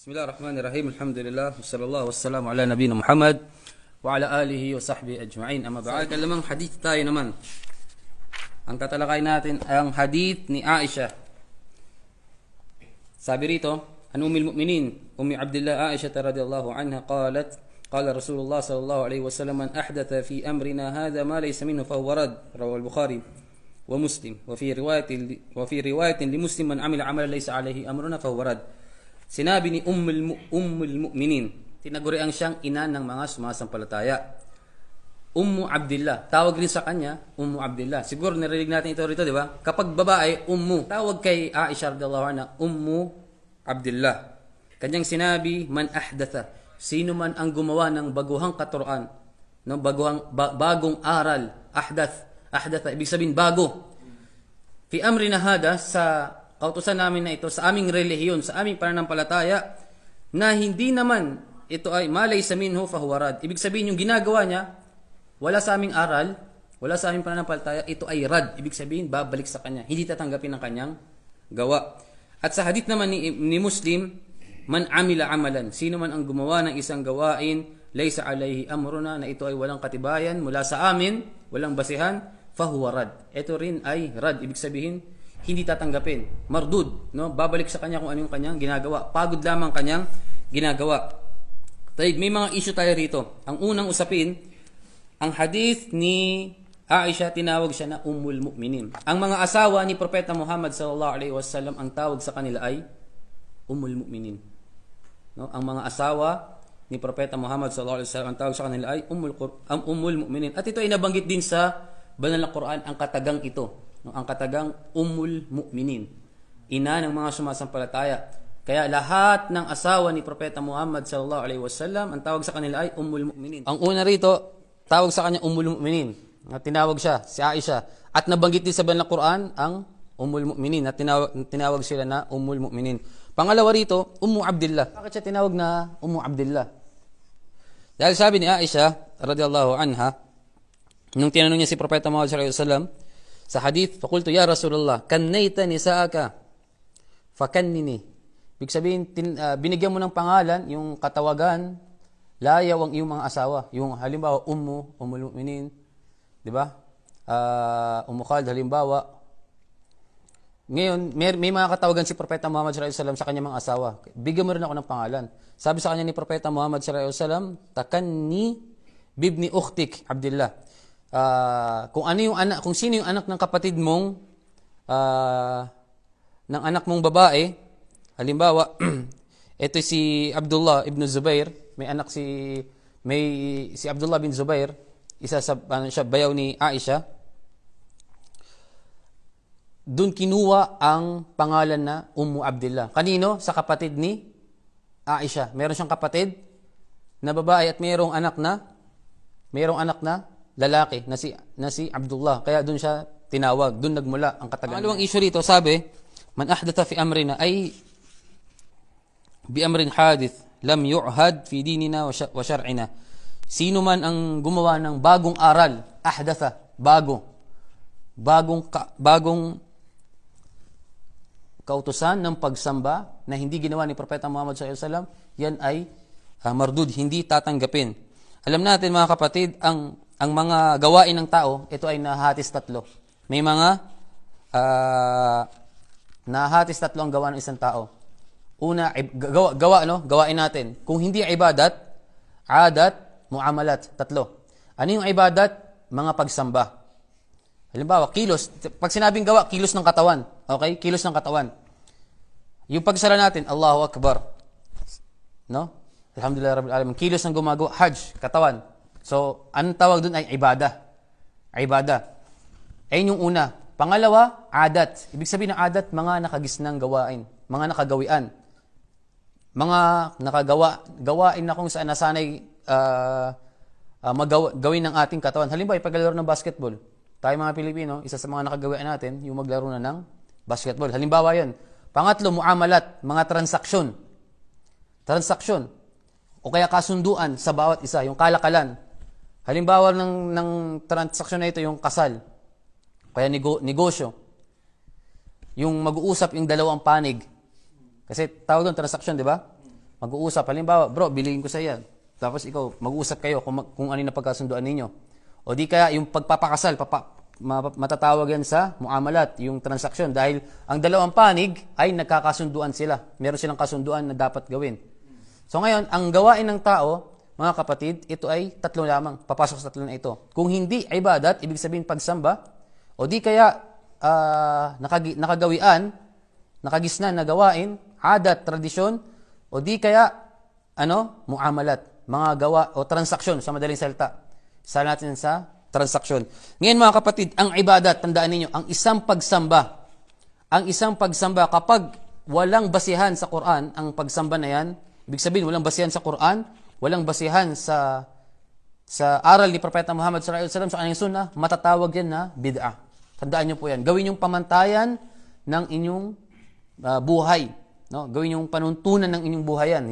Bismillahirrahmanirrahim. Alhamdulillah. Wassallallahu wassalamu ala nabiyina Muhammad wa ala alihi wa sahbihi ajma'in. Amma ba'd. Kalamang hadith tayo naman. Ang tatalakay natin ang hadith ni Aisha. Sabi rito, an ummil mu'minin, ummi Abdullah Aisha radhiyallahu anha qalat, qala Rasulullah sallallahu alaihi wasallam man ahdatha fi amrina hadha ma laysa minhu fa huwa rad. Rawahu al-Bukhari wa Muslim. Wa fi riwayatin li Muslim man amila amalan laysa alayhi amruna fa huwa rad. Sinabi ni Ummul Mu'minin, tinaguriang siyang ina ng mga sumasampalataya. Ummu Abdullah, tawag rin sa kanya, Ummu Abdullah. Siguro narinig natin ito rito, di ba? Kapag babae, Ummu. Tawag kay Aisha radhiyallahu anha, Ummu Abdullah. Kanyang sinabi, man ahdatha, sino man ang gumawa ng baguhang katuruan, ng bagong aral, ahdatha, ibig sabihin bago. Fi amrina hada, sa kautusan namin na ito, sa aming relihiyon, sa aming pananampalataya, na hindi naman ito ay malay sa minho fahuwarad. Ibig sabihin yung ginagawa niya, wala sa aming aral, wala sa aming pananampalataya, ito ay rad. Ibig sabihin, babalik sa kanya. Hindi tatanggapin ang kanyang gawa. At sa hadith naman ni Muslim, man amila amalan, sino man ang gumawa ng isang gawain, laysa alayhi amruna, na ito ay walang katibayan mula sa amin, walang basihan, fahuwarad. Ito rin ay rad. Ibig sabihin, hindi tatanggapin. Mardud, no? Babalik sa kanya kung ano yung kanyang ginagawa. Pagod lamang kanyang ginagawa. Tayo, may mga issue tayo rito. Ang unang usapin, ang hadith ni Aisha, tinawag siya na Ummul Mu'minin. Ang mga asawa ni Propeta Muhammad sallallahu alaihi wasallam, ang tawag sa kanila ay Ummul Mu'minin. No? Ang mga asawa ni Propeta Muhammad sallallahu alaihi wasallam, ang tawag sa kanila ay Ummul Mu'minin. At ito ay nabanggit din sa Banal na Quran, ang katagang ito. No, ang katagang Ummul Mu'minin, ina ng mga sumasampalataya. Kaya lahat ng asawa ni Propeta Muhammad sallallahu alaihi wasallam, ang tawag sa kanila ay Ummul Mu'minin. Ang una rito, tawag sa kanya Ummul Mu'minin. Tinawag siya, si Aisha. At nabanggit din sa Banal na Quran ang Ummul Mu'minin. At tinawag sila na Ummul Mu'minin. Pangalawa rito, Ummu Abdullah. Bakit siya tinawag na Ummu Abdullah? Dahil sabi ni Aisha radhiyallahu anha, nung tinanong niya si Propeta Muhammad sallallahu alaihi wasallam sa hadith, faqultu ya Rasulullah, kannayta nisaaka fakannini. Ibig sabihin, binigyan mo ng pangalan, yung katawagan, layaw ang iyong mga asawa. Yung halimbawa, Ummul Mu'minin, di ba? Ummu Khalid, halimbawa. Ngayon, may mga katawagan si Propeta Muhammad sallallahu alaihi wasallam sa kanyang mga asawa. Bigyan mo rin ako ng pangalan. Sabi sa kanya ni Propeta Muhammad sallallahu alaihi wasallam, takanni bibni ukhtik Abdullah. Kung ano yung anak, kung sino yung anak ng kapatid mong ng anak mong babae, halimbawa ito si Abdullah ibn Zubair, may anak si Abdullah bin Zubair, isa sa siya bayaw ni Aisha. Doon kinuha ang pangalan na Ummu Abdullah. Kanino? Sa kapatid ni Aisha. Meron siyang kapatid na babae at mayroong anak na lalaki na si Abdullah. Kaya doon siya tinawag, doon nagmula ang katagan. Ang issue rito, sabi, man ahdatha fi amrina ay bi amrin hadith lam yu'had fi dinina wa shar'ina. Sino man ang gumawa ng bagong aral, ahdatha, bagong kautusan ng pagsamba na hindi ginawa ni Propeta Muhammad sallallahu alaihi wasallam, yan ay mardud, hindi tatanggapin. Alam natin mga kapatid, ang mga gawain ng tao, ito ay nahahatis tatlo. May mga nahahatis tatlo ang gawa ng isang tao. Una, gawain natin. Kung hindi ibadat, adat, muamalat, tatlo. Ano yung ibadat? Mga pagsamba. Halimbawa, kilos. Pag sinabing gawa, kilos ng katawan. Okay? Kilos ng katawan. Yung pagsala natin, Allahu Akbar. No? Alhamdulillah Rabbil Alamin. Kilos ng gumagawa, Hajj, katawan. So, ang tawag doon ay ibada. Ayun yung una. Pangalawa, adat. Ibig sabihin ng adat, mga nakagisnang gawain. Mga nakagawian. Mga gawain na kung saan nasanay gawin ng ating katawan. Halimbawa, paglaro ng basketball. Tayo mga Pilipino, isa sa mga nakagawian natin, yung maglaro na ng basketball. Halimbawa yan. Pangatlo, muamalat. Mga transaksyon. O kaya kasunduan sa bawat isa. Yung kalakalan. Halimbawa ng transaksyon na ito, yung kasal, kaya negosyo, yung mag-uusap yung dalawang panig. Kasi tawag doon transaksyon, di ba? Mag-uusap. Halimbawa, bro, bilihin ko sa yan. Tapos ikaw, mag-uusap kayo kung ano yung napagkasunduan ninyo. O di kaya yung pagpapakasal, matatawag yan sa muamalat, yung transaksyon. Dahil ang dalawang panig ay nagkakasunduan sila. Meron silang kasunduan na dapat gawin. So ngayon, ang gawain ng tao, mga kapatid, ito ay tatlo lamang. Papasok sa tatlo na ito. Kung hindi ibadat, ibig sabihin pagsamba, o di kaya nakagawian, nakagisnan na gawain, adat, tradisyon, o di kaya muamalat, mga gawa o transaksyon sa madaling salita. Sa natin sa transaksyon. Ngayon mga kapatid, ang ibadat, tandaan ninyo, ang isang pagsamba kapag walang basihan sa Quran, ang pagsamba na yan, ibig sabihin walang basihan sa Quran, walang basihan sa aral ni Propeta Muhammad sallallahu alaihi wasallam sa kanyang sunnah, matatawag yan na bid'ah. Tandaan niyo po yan. Gawin yung pamantayan ng inyong buhay. No? Gawin yung panuntunan ng inyong buhay yan.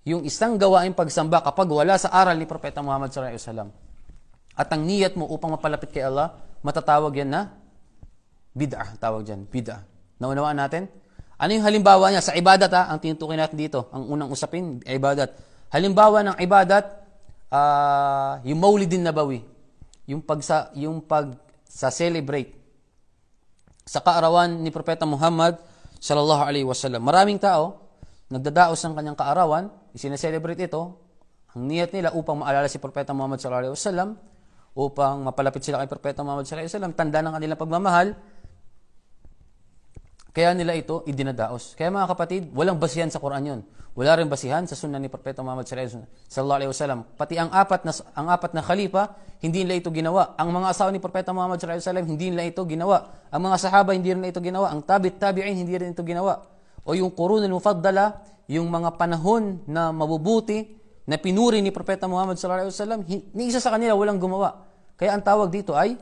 Yung isang gawain pagsamba kapag wala sa aral ni Propeta Muhammad sallallahu alaihi wasallam. At ang niyat mo upang mapalapit kay Allah, matatawag yan na bid'ah. Tawag dyan, bid'ah. Naunawaan natin? Ano yung halimbawa niya? Sa ibadat ang tinutukoy natin dito. Ang unang usapin, ibadat. Halimbawa ng ibadat, yung Maulidin Nabawi. Yung pag-celebrate sa kaarawan ni Propeta Muhammad sallallahu alaihi wasallam. Maraming tao, nagdadaos ng kanyang kaarawan, isineselebrate ito, ang niyat nila upang maalala si Propeta Muhammad sallallahu alaihi wasallam, upang mapalapit sila kay Propeta Muhammad sallallahu alaihi wasallam, tanda ng kanilang pagmamahal, kaya nila ito idinadaos. Kaya mga kapatid, walang basihan sa Quran yun. Wala rin basihan sa sunnah ni Propeta Muhammad sallallahu alaihi wasallam. Pati ang apat na khalifa, hindi nila ito ginawa. Ang mga asawa ni Propeta Muhammad sallallahu alaihi wasallam, hindi nila ito ginawa. Ang mga sahaba, hindi nila ito ginawa. Ang tabi'in, hindi rin ito ginawa. O yung qurunul mufaddala, yung mga panahon na mabubuti, na pinuri ni Propeta Muhammad sallallahu alaihi wasallam, ni isa sa kanila walang gumawa. Kaya ang tawag dito ay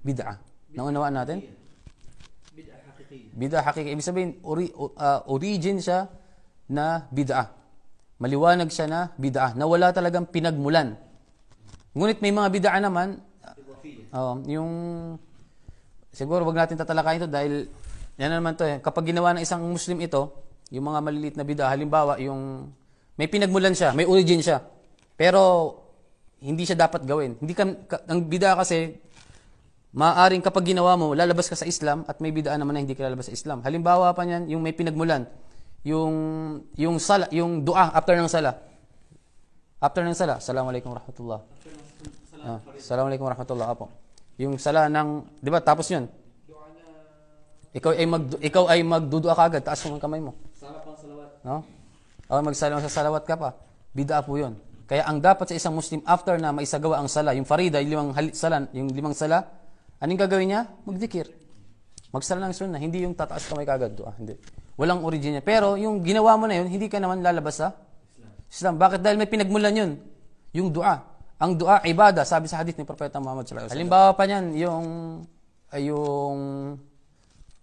bid'ah. Naunawaan natin? Bid'ah hakiki. Ibig sabihin, origin siya na bid'ah. Maliwanag siya na bid'ah, na wala talagang pinagmulan. Ngunit may mga bid'ah naman, siguro wag natin tatalakayin ito dahil yan naman to kapag ginawa ng isang Muslim ito, yung mga maliliit na bid'ah, halimbawa, yung may pinagmulan siya, may origin siya, pero hindi siya dapat gawin. Ang bid'ah kasi, maaaring kapag ginawa mo, lalabas ka sa Islam at may bid'ah naman na hindi ka lalabas sa Islam. Halimbawa pa niyan, yung may pinagmulan, yung dua after ng sala. After ng sala, Assalamualaikum warahmatullah. Assalamualaikum warahmatullah po. Yung sala ng, 'di ba? Tapos 'yun. Ikaw ay magdudua kagad, taas mo ang kamay mo. Sala pang salawat. No? O magsalawat sa salawat ka pa. Bid'ah po 'yun. Kaya ang dapat sa isang Muslim after na maisagawa ang sala, yung farida, yung limang sala, anong gagawin niya? Magdikir. Magsala ng sunnah, hindi yung tataas kamay kagad. Hindi. Walang origin niya. Pero yung ginawa mo na yun, hindi ka naman lalabas sa Islam. Bakit? Dahil may pinagmulan yun. Yung dua. Ang dua, ibada, sabi sa hadith ni Propeta Muhammad sallallahu alaihi wasallam. Halimbawa pa niyan,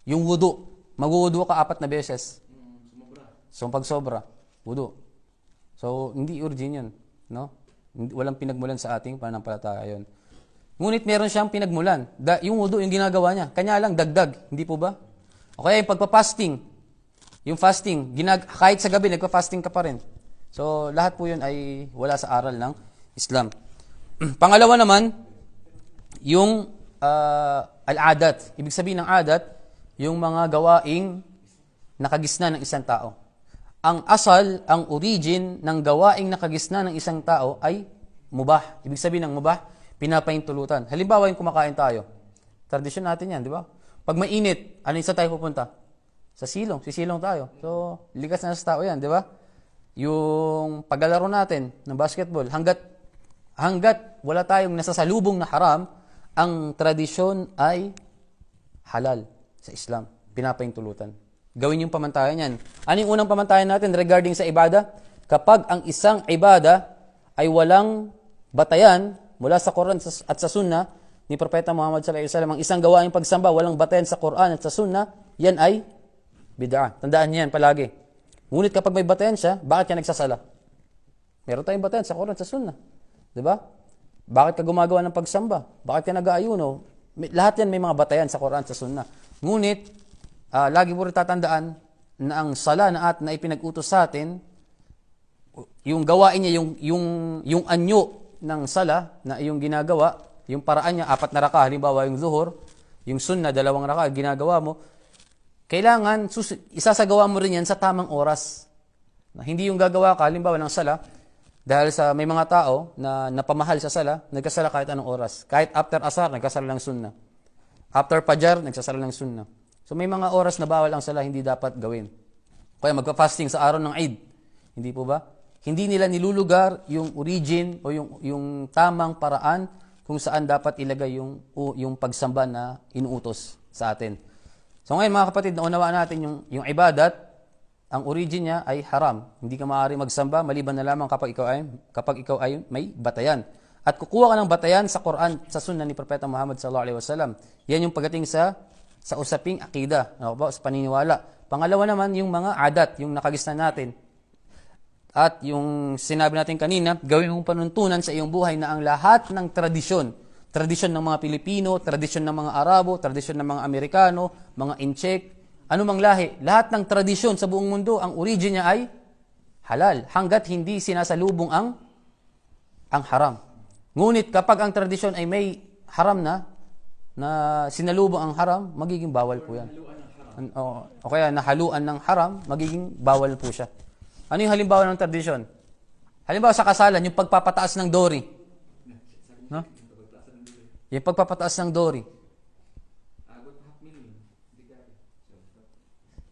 yung wudu. Magwudu ka 4 na beses. So pag sobra, wudu. So hindi origin yun. No? Walang pinagmulan sa ating pananampalataya yun. Ngunit meron siyang pinagmulan. Yung wudu, yung ginagawa niya. Kanya lang, dagdag. Hindi po ba? O kaya yung pagpapasting. Yung fasting, kahit sa gabi, nagpa-fasting ka pa rin. So, lahat po yun ay wala sa aral ng Islam. Pangalawa naman, yung al-adat. Ibig sabihin ng adat, yung mga gawaing nakagisna ng isang tao. Ang asal, ang origin ng gawaing nakagisna ng isang tao ay mubah. Ibig sabihin ng mubah, pinapahintulutan. Halimbawa yung kumakain tayo. Tradisyon natin yan, di ba? Pag mainit, ano yung tayo pupunta? Sa silong. Sisilong tayo. So, likas na sa tao yan, di ba? Yung paglalaro natin ng basketball, hanggat wala tayong nasasalubong na haram, ang tradisyon ay halal sa Islam. Pinapahintulutan. Gawin yung pamantayan yan. Ano yung unang pamantayan natin regarding sa ibada? Kapag ang isang ibada ay walang batayan mula sa Quran at sa Sunnah ni Propeta Muhammad sallallahu alaihi wasallam, ang isang gawaing pagsamba walang batayan sa Quran at sa Sunnah, yan ay bid'ah. Tandaan niyo yan palagi. Ngunit kapag may batayan siya, bakit ka nagsasala? Meron tayong batayan sa Quran at sa Sunnah. 'Di ba? Bakit ka gumagawa ng pagsamba? Bakit ka nag-aayuno? Lahat yan may mga batayan sa Quran at sa Sunnah. Ngunit lagi po rin tatandaan na ang sala na ipinag-utos sa atin yung gawain niya, yung anyo ng sala na yung ginagawa, yung paraan niya, 4 na raka, halimbawa yung zuhur, yung sunnah, 2 raka, ginagawa mo, kailangan, isasagawa mo rin yan sa tamang oras. Hindi yung gagawa ka, halimbawa ng sala, dahil sa may mga tao na napamahal sa sala, nagkasala kahit anong oras. Kahit after asar, nagkasala ng sunnah. After fajar, nagsasala ng sunnah. So may mga oras na bawal ang sala, hindi dapat gawin. Kaya magpa-fasting sa araw ng Eid. Hindi po ba? Hindi nila nilulugar yung origin o yung tamang paraan kung saan dapat ilagay yung pagsamba na inuutos sa atin. So ngayon mga kapatid, naunawaan natin yung ibadat, ang origin niya ay haram. Hindi ka maaari magsamba maliban na lamang kapag ikaw ay may batayan. At kukuha ka ng batayan sa Quran, sa sunnah ni Propeta Muhammad sallallahu alaihi wasallam. Yan yung pagdating sa usaping akida, sa paniniwala. Pangalawa naman yung mga adat, yung nakagisnan natin. At yung sinabi natin kanina, gawin mong panuntunan sa iyong buhay na ang lahat ng tradisyon ng mga Pilipino, tradisyon ng mga Arabo, tradisyon ng mga Amerikano, mga Incheck, anumang lahi, lahat ng tradisyon sa buong mundo, ang origin niya ay halal, hanggat hindi sinasalubong ang haram. Ngunit kapag ang tradisyon ay may haram na sinalubong ang haram, magiging bawal po yan. O kaya nahaluan ng haram, magiging bawal po siya. Ano yung halimbawa ng tradisyon? Halimbawa sa kasalan, yung pagpapataas ng dori. No? Yung pagpapataas ng dori.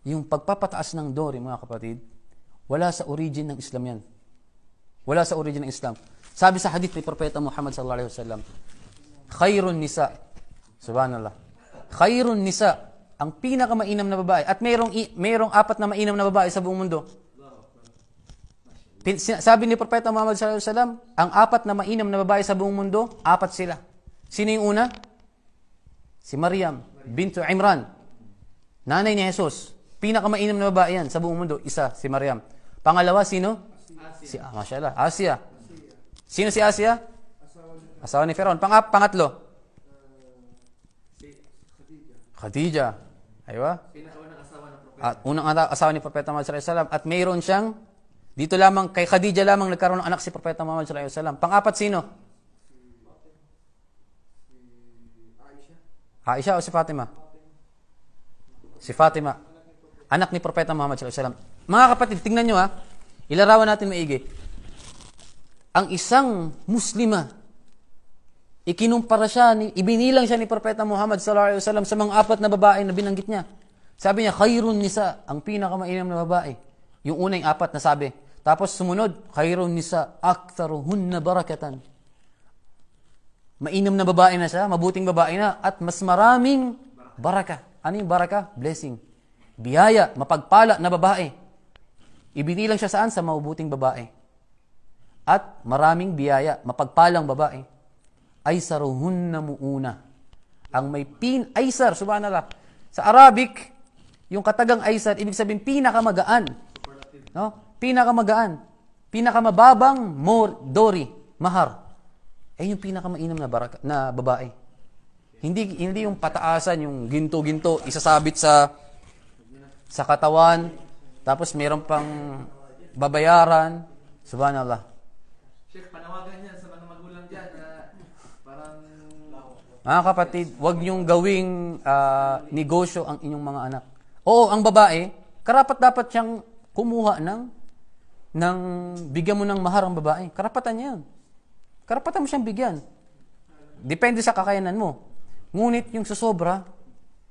Yung pagpapataas ng dori, mga kapatid, wala sa origin ng Islam yan. Wala sa origin ng Islam. Sabi sa hadith ni Propeta Muhammad sallallahu alaihi wasallam, khairun nisa, subhanallah, khairun nisa, ang pinakamainam na babae, at mayroong 4 na mainam na babae sa buong mundo. Sabi ni Propeta Muhammad sallallahu alaihi wasallam, ang 4 na mainam na babae sa buong mundo, 4 sila. Sino yung una? Si Maryam bintu Imran, nanay ni Jesus. Pinakamainam na babae yan sa buong mundo, isa, si Maryam. Pangalawa, sino? Mashallah, Asia. Sino si Asia? Asawa ni Firaun. Pangatlo? Khadija. Aywa? At unang asawa ni Propeta Muhammad sallallahu alaihi wasallam. At mayroon siyang, dito lamang, kay Khadija lamang nagkaroon ng anak si Propeta Muhammad sallallahu alaihi wasallam. Pang-4 sino? Aisha o si Fatima? Si Fatima. Anak ni Propeta Muhammad sallallahu alaihi wasallam. Mga kapatid, tingnan nyo ilarawan natin maigi. Ang isang Muslima, ikinumpara siya, ibinilang siya ni Propeta Muhammad sallallahu alaihi wasallam sa mga 4 na babae na binanggit niya. Sabi niya, khairun nisa, ang pinakamainam na babae. Yung unang 4 na sabi. Tapos sumunod, khairun nisa, aktharuhunna barakatan. Mainam na babae na siya, mabuting babae na, at mas maraming baraka. Ano yung baraka? Blessing. Biyaya, mapagpala na babae. Ibinilang siya saan? Sa mabuting babae. At maraming biyaya, mapagpalang babae. Aysaruhunna muuna. Ang may aysar, subhanallah. Sa Arabic, yung katagang aysar, ibig sabihin pinakamagaan. No? Pinakamagaan. Pinakamababang dori, mahar. Yung pinakamainam na babae. Hindi yung pataasan, yung ginto-ginto, isasabit sa katawan, tapos meron pang babayaran. Subhanallah. Sheikh, panawagan niya sa mga magulang dyan na parang... Mga kapatid, huwag niyong gawing negosyo ang inyong mga anak. Oo, ang babae, karapat dapat siyang kumuha ng bigyan mo ng mahar ang babae. Karapatan niya yan. Karapatan mo siyang bigyan. Depende sa kakayanan mo. Ngunit yung susobra,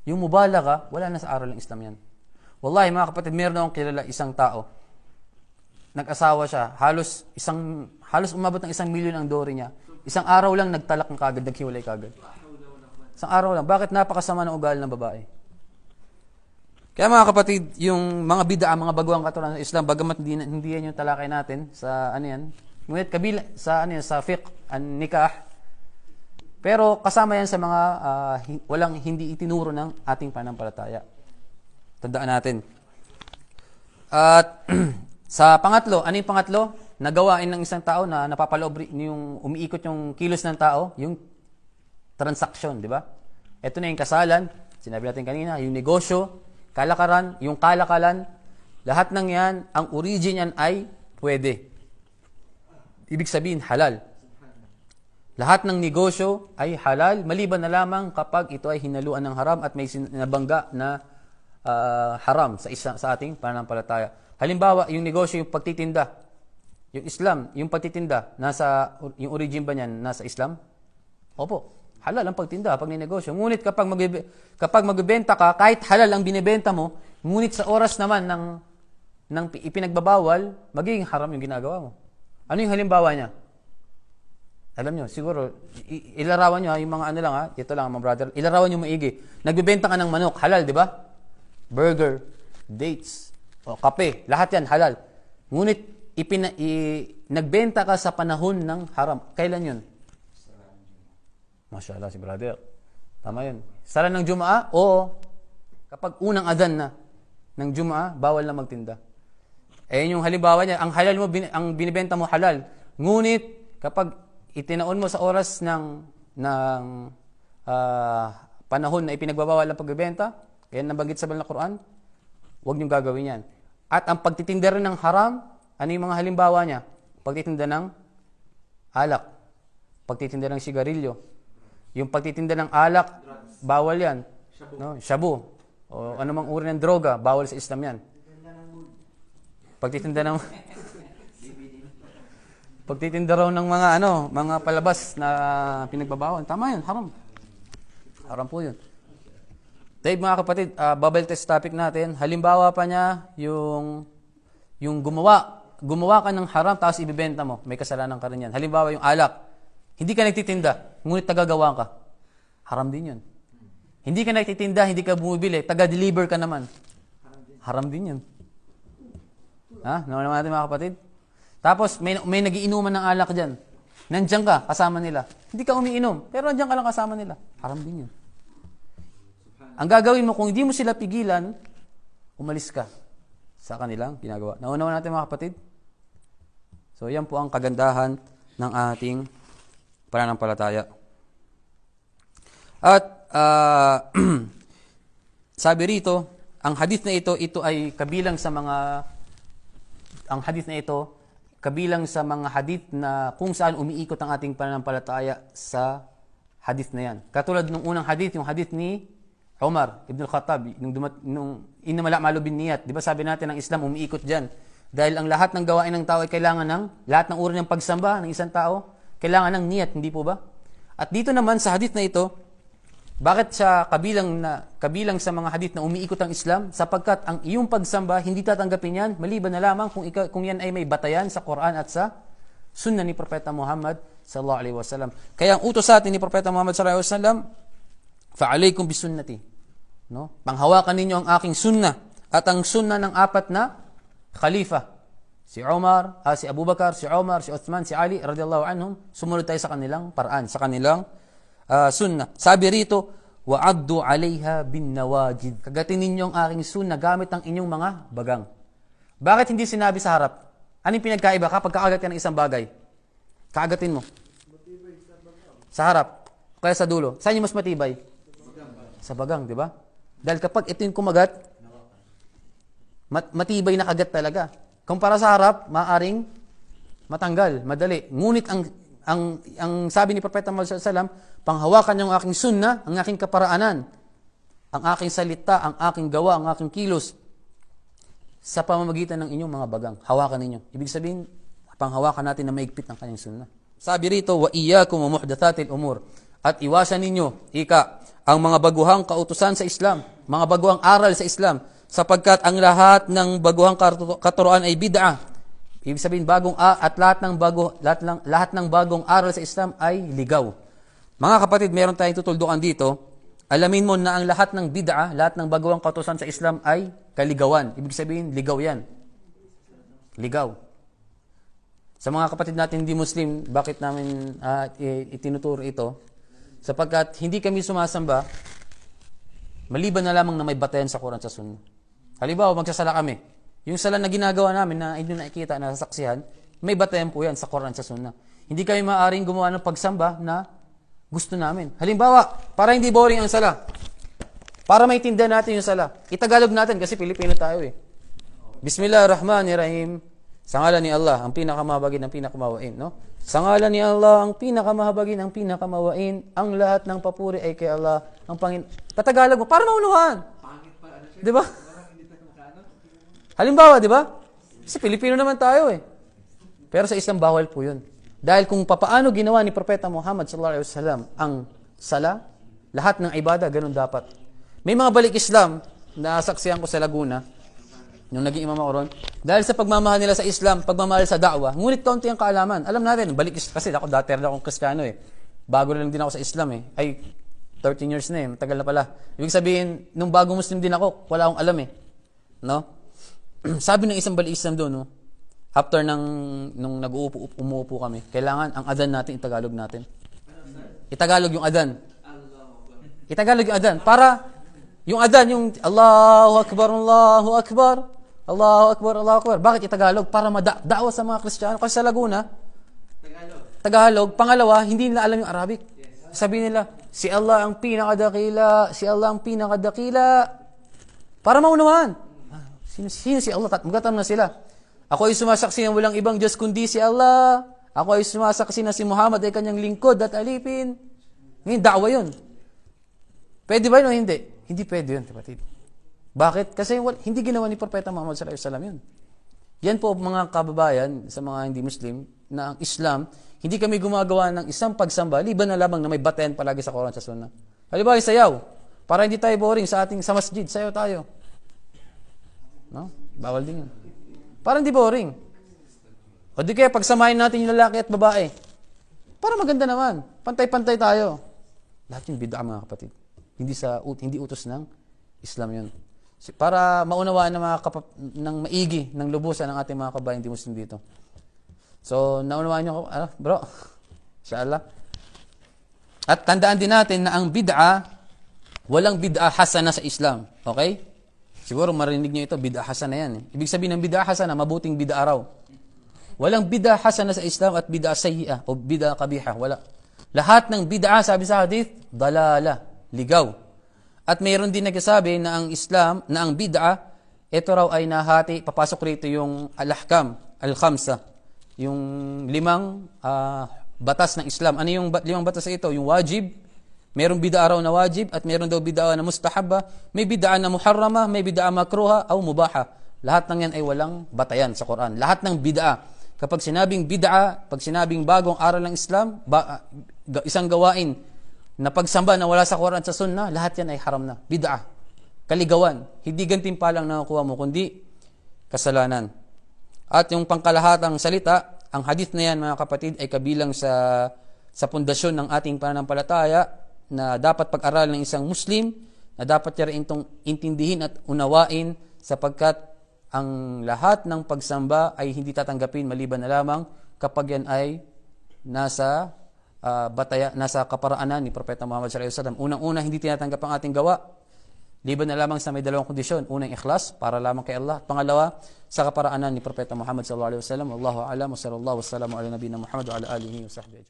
yung mubalaga, wala na sa aral ng Islam yan. Wallahi mga kapatid, meron akong kilala isang tao. Nag-asawa siya. Halos umabot ng 1 milyon ang dori niya. Isang araw lang nagtalak ng kagad, naghiwalay kagad. Isang araw lang. Bakit? Napakasama ng ugali ng babae. Kaya mga kapatid, yung mga bid'a, mga baguang katuruan ng Islam, bagamat hindi yan yung talakay natin sa ano yan. Ngunit kabila sa fiqh, an-nikah. Pero kasama yan sa mga walang hindi itinuro ng ating pananampalataya. Tandaan natin. At sa pangatlo, ano yung pangatlo? Nagawain ng isang tao na napapaloob yung umiikot yung kilos ng tao, yung transaction, di ba? Ito na yung kasalan, sinabi natin kanina, yung negosyo, kalakaran, yung kalakalan, lahat ng yan, ang origin yan ay pwede. Ibig sabihin, halal. Lahat ng negosyo ay halal, maliban na lamang kapag ito ay hinaluan ng haram at may sinabangga na haram sa ating pananampalataya. Halimbawa, yung negosyo, yung pagtitinda, yung Islam, yung pagtitinda, yung origin ba niyan, nasa Islam? Opo, halal ang pagtinda, pag ninegosyo. Ngunit kapag magbebenta ka, kahit halal ang binibenta mo, ngunit sa oras naman ng ipinagbabawal, magiging haram yung ginagawa mo. Ano yung halimbawa niya? Alam nyo, siguro, ilarawan nyo, yung mga ano lang ito lang mga brother, ilarawan nyo maigi. Nagbebenta ka ng manok, halal, di ba? Burger, dates, o kape, lahat yan halal. Ngunit, nagbenta ka sa panahon ng haram. Kailan yun? Mashallah si brother. Tama yun. Sala ng Jumaa? Oo. Kapag unang adhan na ng Jumaa, bawal na magtinda. Yung halimbawa niya, ang halal mo, ang binibenta mo halal. Ngunit, kapag itinaon mo sa oras ng panahon na ipinagbabawal ang pagbebenta, kaya nabanggit sa banal na Quran, huwag niyong gagawin yan. At ang pagtitinda rin ng haram, ano yung mga halimbawa niya? Pagtitinda ng alak, pagtitinda ng sigarilyo. Yung pagtitinda ng alak, bawal yan. No? Shabu. O anumang uri ng droga, bawal sa Islam yan. Pagtitinda raw ng mga palabas na pinagbabawal. Tama yun, haram. Haram po yun. Dahil mga kapatid, bubble test topic natin, halimbawa pa niya yung gumawa ka ng haram tapos ibibenta mo, may kasalanan ka rin yan. Halimbawa yung alak, hindi ka nagtitinda, ngunit tagagawa ka. Haram din yun. Hindi ka nagtitinda, hindi ka bumibili, taga-deliver ka naman. Haram din yun. Naman natin mga kapatid? Tapos may nagiinuman ng alak dyan. Nandiyan ka, kasama nila. Hindi ka umiinom, pero nandiyan ka lang kasama nila. Haram din yun. Ang gagawin mo, kung hindi mo sila pigilan, umalis ka sa kanilang ginagawa. Naunawa natin mga kapatid? So, yan po ang kagandahan ng ating pananampalataya. At, sabi rito, ang hadith na ito ay kabilang sa mga hadith na kung saan umiikot ang ating pananampalataya sa hadith na yan. Katulad ng unang hadith, yung hadith ni Umar ibn al-Khattab, nung inamala malu bin niyat. Di ba sabi natin, ang Islam umiikot dyan. Dahil ang lahat ng gawain ng tao ay kailangan lahat ng uri ng pagsamba ng isang tao, kailangan ng niyat, hindi po ba? At dito naman sa hadith na ito, bakit siya kabilang sa mga hadith na umiikot ang Islam? Sapagkat ang iyong pagsamba, hindi tatanggapin yan, maliban na lamang kung yan ay may batayan sa Quran at sa Sunnah ni Propeta Muhammad sallallahu alaihi wasallam. Kaya ang utos sa atin ni Propeta Muhammad sallallahu alaihi wasallam, fa'alaykum bisunnati. No? Panghawakan ninyo ang aking sunnah at ang sunnah ng apat na khalifa. Si Abu Bakar, si Umar, si Uthman, si Ali radhiyallahu anhum, sumunod tayo sa kanilang paraan, sa kanilang sunnah. Sabi rito, wa'addu 'alayha bin nawajid. Kagatin ninyo ang aking sunnah gamit ang inyong mga bagang. Bakit hindi sinabi sa harap? Anong pinagkaiba kapag kaagat ka ng isang bagay? Kaagatin mo. Sa harap. Kaya sa dulo. Saan yung mas matibay? Sa bagang, di ba? Dahil kapag ito yung kumagat, matibay na kagat talaga. Kumpara sa harap, maaring matanggal, madali. Ngunit ang sabi ni Propeta Muhammad sallallahu alaihi wasallam, panghawakan niyo ang aking sunnah, ang aking kaparaanan, ang aking salita, ang aking gawa, ang aking kilos, sa pamamagitan ng inyong mga bagang. Hawakan ninyo. Ibig sabihin, panghawakan natin na maigpit ang kanyang sunnah. Sabi rito, wa iyyakum wa muhdatsatil umur. At iwasan ninyo, ang mga baguhang kautusan sa Islam, mga baguhang aral sa Islam, sapagkat ang lahat ng baguhang katuruan ay bid'ah. Ibig sabihin, lahat ng bagong aral sa Islam ay ligaw. Mga kapatid, meron tayong tutuldukan dito. Alamin mo na ang lahat ng bid'ah, lahat ng baguhang kautusan sa Islam ay kaligawan. Ibig sabihin, ligaw yan. Ligaw. Sa mga kapatid natin hindi Muslim, bakit namin itinuturo ito? Sapagkat hindi kami sumasamba, maliban na lamang na may batayan sa Quran sa Sunnah. Halimbawa, magsasala kami. Yung sala na ginagawa namin na hindi nakikita, na sasaksihan, may batayan po yan sa Quran sa Sunnah. Hindi kami maaaring gumawa ng pagsamba na gusto namin. Halimbawa, para hindi boring ang sala, para maintindihan natin yung sala, itagalog natin kasi Pilipino tayo eh. Bismillahirrahmanirrahim. Sa ngalan ni Allah, ang pinakamahabagin, ang pinakamawain, no? Sa ngalan ni Allah, ang pinakamahabagin, ang pinakamawain, ang lahat ng papuri ay kay Allah, ang Tatagalog mo, para maunuhan. Pangit pa, ano siya? Di ba? Parang hindi tayo makaano. Halimbawa, di ba? Kasi Pilipino naman tayo eh. Pero sa Islam, bawal po yun. Dahil kung papaano ginawa ni Propeta Muhammad sallallahu alaihi wasallam ang sala, lahat ng ibada, ganun dapat. May mga balik Islam na saksiyan ko sa Laguna, nung naging imam ako ron, dahil sa pagmamahal nila sa Islam, pagmamahal sa da'wa, ngunit kaunti ang kaalaman. Alam natin, balik kasi ako dati rin akong Kristiyano eh. Bago lang din ako sa Islam eh. Ay, 13 years na eh, matagal na pala. Ibig sabihin, nung bago Muslim din ako, wala akong alam eh. No? Sabi ng isang balik Islam doon, no? After nung umuupo kami, kailangan ang adan natin, itagalog natin. Itagalog yung adan. Itagalog yung adan. Para, yung adan, yung Allahu Akbar, Allahu Akbar, Allahu Akbar, Allahu Akbar. Bakit itagalog? Para mada'wa sa mga Kristiyano. Kasi sa Laguna, Tagalog. Pangalawa, hindi nila alam yung Arabic. Sabi nila, si Allah ang pinakadakila, si Allah ang pinakadakila. Para maunawan. Sino si Allah? Magtatanong na sila. Ako ay sumasaksi na walang ibang Diyos kundi si Allah. Ako ay sumasaksi na si Muhammad ay kanyang lingkod at alipin. Ngayon, da'wa yun. Pwede ba yun o hindi? Hindi pwede yun, kapatid. Bakit? Kasi hindi ginawa ni Propeta Muhammad sallallahu alaihi wasallam yun. Yan po mga kababayan sa mga hindi Muslim na ang Islam, hindi kami gumagawa ng isang pagsamba, liban na lamang na may batayan palagi sa Quran sa Sunnah. Halimbawa, sayaw. Para hindi tayo boring sa masjid, sayaw tayo. No? Bawal din yun. Para hindi boring. O di kaya pagsamahin natin yung lalaki at babae. Para maganda naman. Pantay-pantay tayo. Lahat yung bid'a, mga kapatid. Hindi utos ng Islam yun. Para maunawaan ng maigi, ng lubusan ng ating mga kabayan hindi Muslim dito. So, naunawaan nyo, bro? Inshallah. At tandaan din natin na ang bid'a, walang bid'a hasana sa Islam. Okay? Siguro marinig nyo ito, bid'a hasana yan. Ibig sabihin ng bid'a hasana, mabuting bid'a raw. Walang bid'a hasana sa Islam at bid'a sayyi'ah o bid'a kabiha. Wala. Lahat ng bid'a, sabi sa hadith, dalala, ligaw. At mayroon din nagsasabi na ang Islam, na ang bid'a, ito raw ay nahati, papasok rito yung al-ahkam, al-khamsa, yung 5 batas ng Islam. Ano yung 5 batas ito? Yung wajib, mayroong bid'a raw na wajib, at mayroon daw bid'a na mustahabba, may bid'a na muharrama, may bid'a makruha, o mubaha. Lahat ng yan ay walang batayan sa Quran. Lahat ng bid'a. Kapag sinabing bid'a, pag sinabing bagong aral ng Islam, isang gawain na pagsamba na wala sa Quran at sa Sunnah, lahat yan ay haram na. Bid'a. Kaligawan. Hindi gantimpalang nakukuha mo, kundi kasalanan. At yung pangkalahatang salita, ang hadith na yan, mga kapatid, ay kabilang sa pundasyon ng ating pananampalataya na dapat pag-aral ng isang Muslim, na dapat niya rin itong intindihin at unawain sapagkat ang lahat ng pagsamba ay hindi tatanggapin maliban na lamang kapag yan ay nasa kaparaanan ni Propeta Muhammad sallallahu alaihi wasallam. Unang-una, hindi tinatanggap ang ating gawa. Liban na lamang sa may 2 kondisyon. Unang, ikhlas, para lamang kay Allah. Pangalawa, sa kaparaanan ni Propeta Muhammad sallallahu alaihi wasallam. Wallahu a'lam wa sallallahu wassalamu ala nabiyina Muhammad wa ala alihi wa sahbihi ajma'in.